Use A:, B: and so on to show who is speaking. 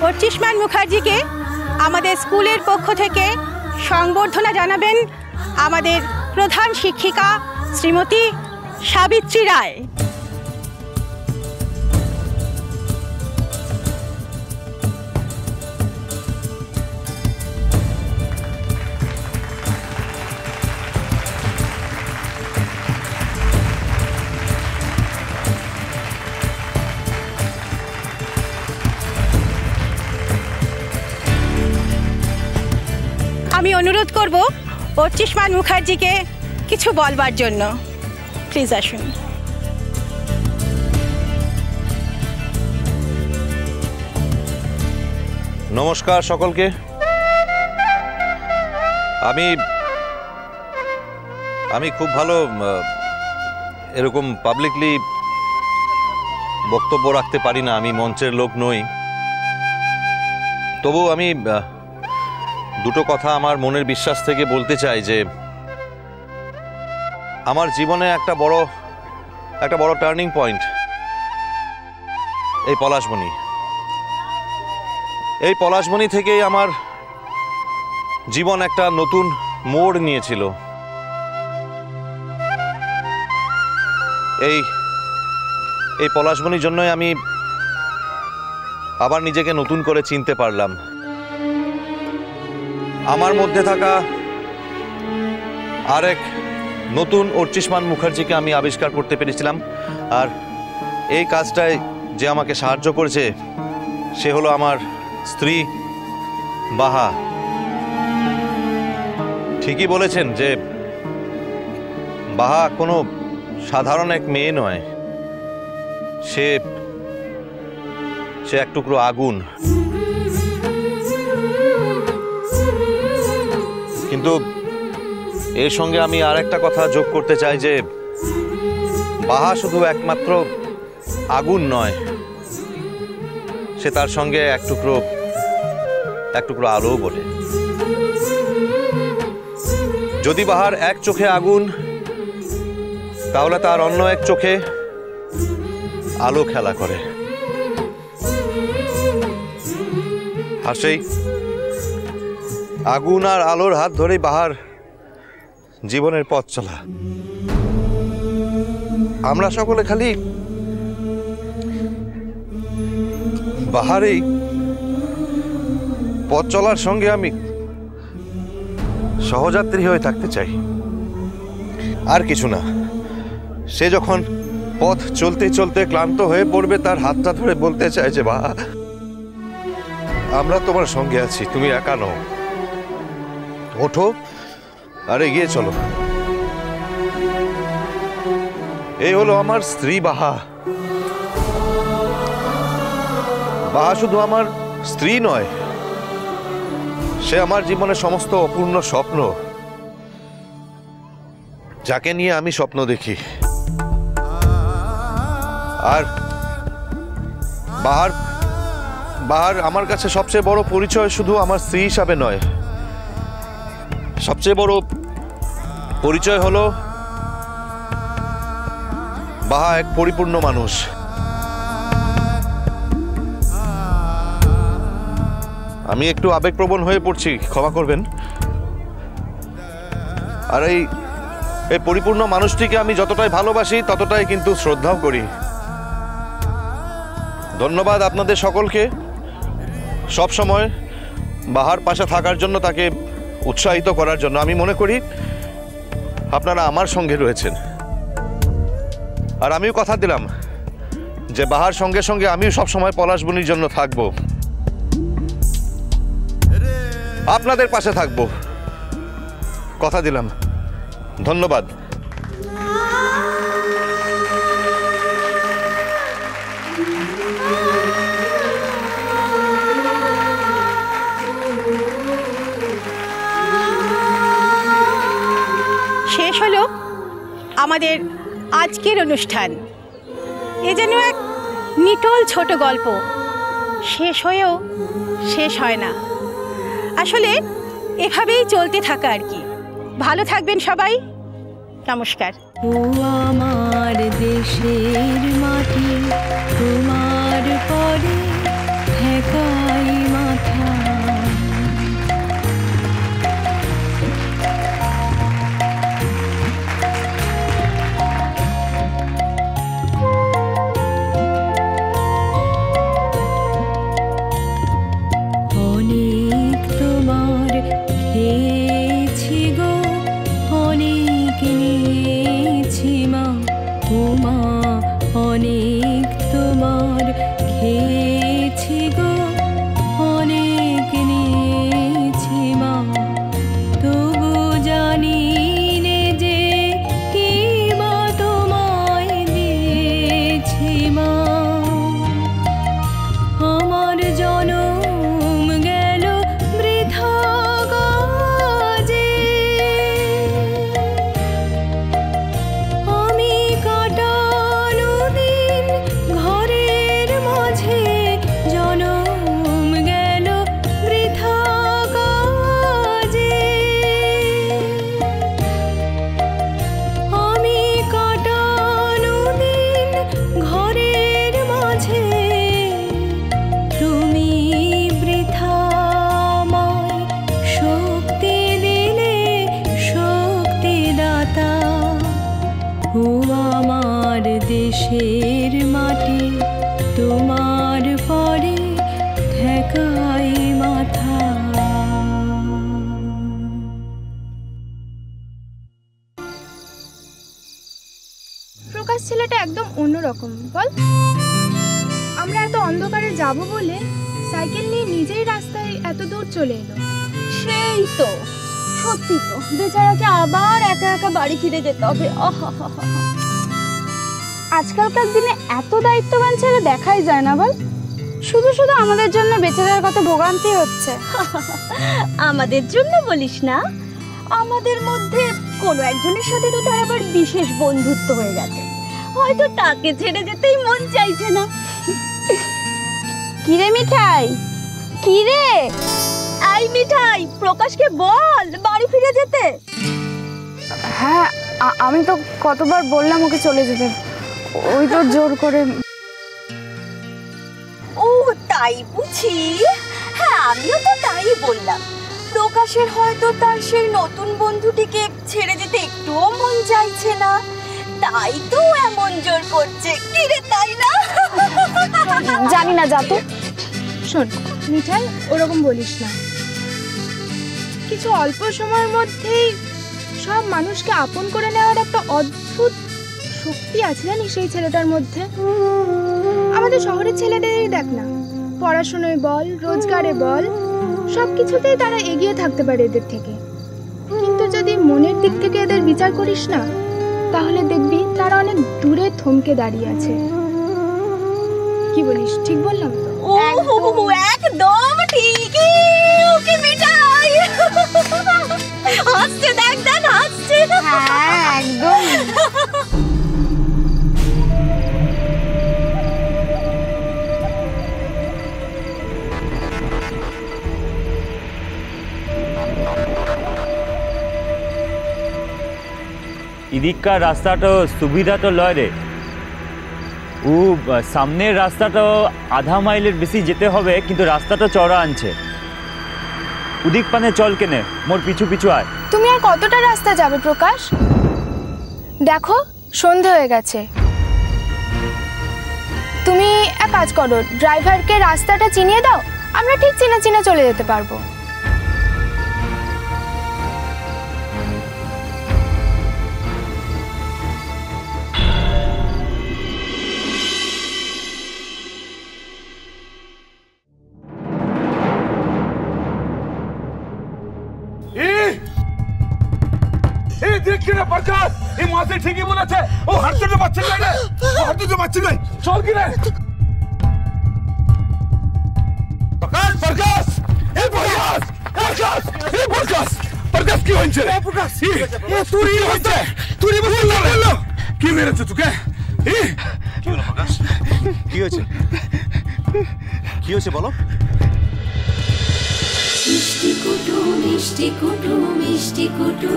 A: অর্চিষ্মান মুখার্জিকে আমাদের স্কুলের পক্ষ থেকে সংবর্ধনা জানাবেন আমাদের প্রধান শিক্ষিকা শ্রীমতী সাবিত্রী রায়। আমি অনুরোধ করব অর্চিষ্মান মুখার্জিকে কিছু বলবার জন্য। প্লিজ আসুন।
B: নমস্কার সকলকে। আমি খুব ভালো এরকম পাবলিকলি বক্তব্য রাখতে পারি না, আমি মঞ্চের লোক নই। তবু আমি দুটো কথা আমার মনের বিশ্বাস থেকে বলতে চাই যে আমার জীবনে একটা বড় টার্নিং পয়েন্ট এই পলাশবনী। এই পলাশবনী থেকেই আমার জীবন একটা নতুন মোড় নিয়েছিল। এই পলাশবনীর জন্যই আমি আবার নিজেকে নতুন করে চিনতে পারলাম। আমার মধ্যে থাকা আরেক নতুন অর্চিষ্মান মুখার্জিকে আমি আবিষ্কার করতে পেরেছিলাম, আর এই কাজটায় যে আমাকে সাহায্য করেছে সে হলো আমার স্ত্রী বাহা। ঠিকই বলেছেন যে বাহা কোনো সাধারণ এক মেয়ে নয়, সে এক টুকরো আগুন। কিন্তু এর সঙ্গে আমি আর একটা কথা যোগ করতে চাই যে বাহা শুধু একমাত্র আগুন নয়, সে তার সঙ্গে এক টুকরো আলো বলে। যদি বাহার এক চোখে আগুন, তাহলে তার অন্য এক চোখে আলো খেলা করে। আর সেই আগুন আর আলোর হাত ধরেই বাহার জীবনের পথ চলা। আমরা সকলে খালি বাহার এই পথ চলার সঙ্গে আমি সহযাত্রী হয়ে থাকতে চাই, আর কিছু না। সে যখন পথ চলতে চলতে ক্লান্ত হয়ে পড়বে, তার হাতটা ধরে বলতে চায় যে বাহা, আমরা তোমার সঙ্গে আছি, তুমি একা নও, ওঠো আর এগিয়ে চলো। এই হলো আমার স্ত্রী বাহা। বাহা শুধু আমার স্ত্রী নয়, সে আমার জীবনের সমস্ত অপূর্ণ স্বপ্ন, যাকে নিয়ে আমি স্বপ্ন দেখি। আর বাহার আমার কাছে সবচেয়ে বড় পরিচয় শুধু আমার স্ত্রী হিসাবে নয়, সবচেয়ে বড় পরিচয় হলো বাহা এক পরিপূর্ণ মানুষ। আমি একটু আবেগপ্রবণ হয়ে পড়ছি, ক্ষমা করবেন। আর এই পরিপূর্ণ মানুষটিকে আমি যতটাই ভালোবাসি ততটাই কিন্তু শ্রদ্ধাও করি। ধন্যবাদ আপনাদের সকলকে সব সময় বাহার পাশে থাকার জন্য, তাকে উৎসাহিত করার জন্য। আমি মনে করি আপনারা আমার সঙ্গে রয়েছেন, আর আমিও কথা দিলাম যে বাহার সঙ্গে সঙ্গে আমিও সবসময় পলাশবনীর জন্য থাকব, আপনাদের পাশে থাকব, কথা দিলাম। ধন্যবাদ।
A: শেষ হলো আমাদের আজকের অনুষ্ঠান। এ যেন এক নিটল ছোট গল্প, শেষ হয়েও শেষ হয় না। আসলে এভাবেই চলতে থাকা আর কি। ভালো থাকবেন সবাই, নমস্কার।
C: ও আমার দেশের মাটি, তোমার পরে ঠেকাই দেশের মাটি তোমার পরে ঠেকাই মাথা।
D: প্রকাশ ছেলেটা একদম অন্যরকম বল। আমরা এত অন্ধকারে যাব বলে সাইকেল নিয়ে নিজেই রাস্তায় এত দূর চলে এলো।
E: সেই তো, সত্যি তো, বেচারাকে আবার একা একা বাড়ি ফিরে যেতে হবে। আজকালকার দিনে এত দায়িত্ববান ছেলে দেখাই যায় না বল। শুধু শুধু আমাদের জন্য বেচারার কত ভোগান্তি হচ্ছে। আমাদের জন্য বলিস না, আমাদের মধ্যে কোনো একজনের সাথে তো তার আবার বিশেষ বন্ধুত্ব হয়ে গেছে, হয়তো তাকে ছেড়ে যেতেই মন চাইছে না। কিরে মিঠাই, কিরে এই মিঠাই, প্রকাশকে বল বাড়ি ফিরে যেতে।
D: হ্যাঁ, আমি তো কতবার বললাম ওকে চলে যেতে, ওই তো জোর করে।
E: ও তাই বুঝি? হ্যাঁ, আমিও তো তাই বললাম। প্রকাশের হয়তো তার সেই নতুন বন্ধুটিকে ছেড়ে যেতে একটুও মন চাইছে না, তাই তো এমন জোর করছে। কি রে, তাই না?
D: জানি না, যা তো। শোন মিঠাই, ওরকম বলিস না। কিছু অল্প সময়ের মধ্যেই সব মানুষকে আপন করে নেওয়ার একটা অদ্ভুত শক্তি আছে জানিস সেই ছেলেটার মধ্যে। আমাদের শহরের ছেলেদেরই দেখ না, পড়াশোনায় বল, রোজগারে বল, সব কিছুতেই তারা এগিয়ে থাকতে পারে এদের থেকে। কিন্তু যদি মনের দিক থেকে এদের বিচার করিস না, তাহলে দেখবি তারা অনেক দূরে থমকে দাঁড়িয়ে আছে। কি বলিস, ঠিক বললাম তো?
E: ও একদম ঠিকই। ওকে মিঠাই হাসছে, দেখ দেখ হাসছে।
D: হ্যাঁ একদম।
F: এদিককার রাস্তাটা সুবিধা তো লয় রে। ও সামনের রাস্তাটা আধা মাইলের বেশি যেতে হবে, কিন্তু রাস্তাটা চড়া আনছে। ওদিক পানে চল কেনে, মোর পিছু পিছু আয়।
D: তুমি আর কতটা রাস্তা যাবে প্রকাশ? দেখো সন্ধে হয়ে গেছে। তুমি এক কাজ করো, ড্রাইভারকে রাস্তাটা চিনিয়ে দাও, আমরা ঠিক চিনে চিনে চলে যেতে পারবো।
G: দেখছি না প্রকাশ, এই মাসে ঠিকই বলেছে। ও হাঁটতে তো পারছে না, ও হাঁটতে তো পারছে না। চল কি রে প্রকাশ, প্রকাশ, এই প্রকাশ, প্রকাশ, এই প্রকাশ, প্রকাশ কি হয়েছে? প্রকাশ তুই হয়েছে, তুই বললো কি মেরেছে তোকে?
B: কি হলো প্রকাশ? কি হয়েছে? কি হয়েছে বলো?
C: মিষ্টি কুটু মিষ্টি কুটু মিষ্টি কুটু।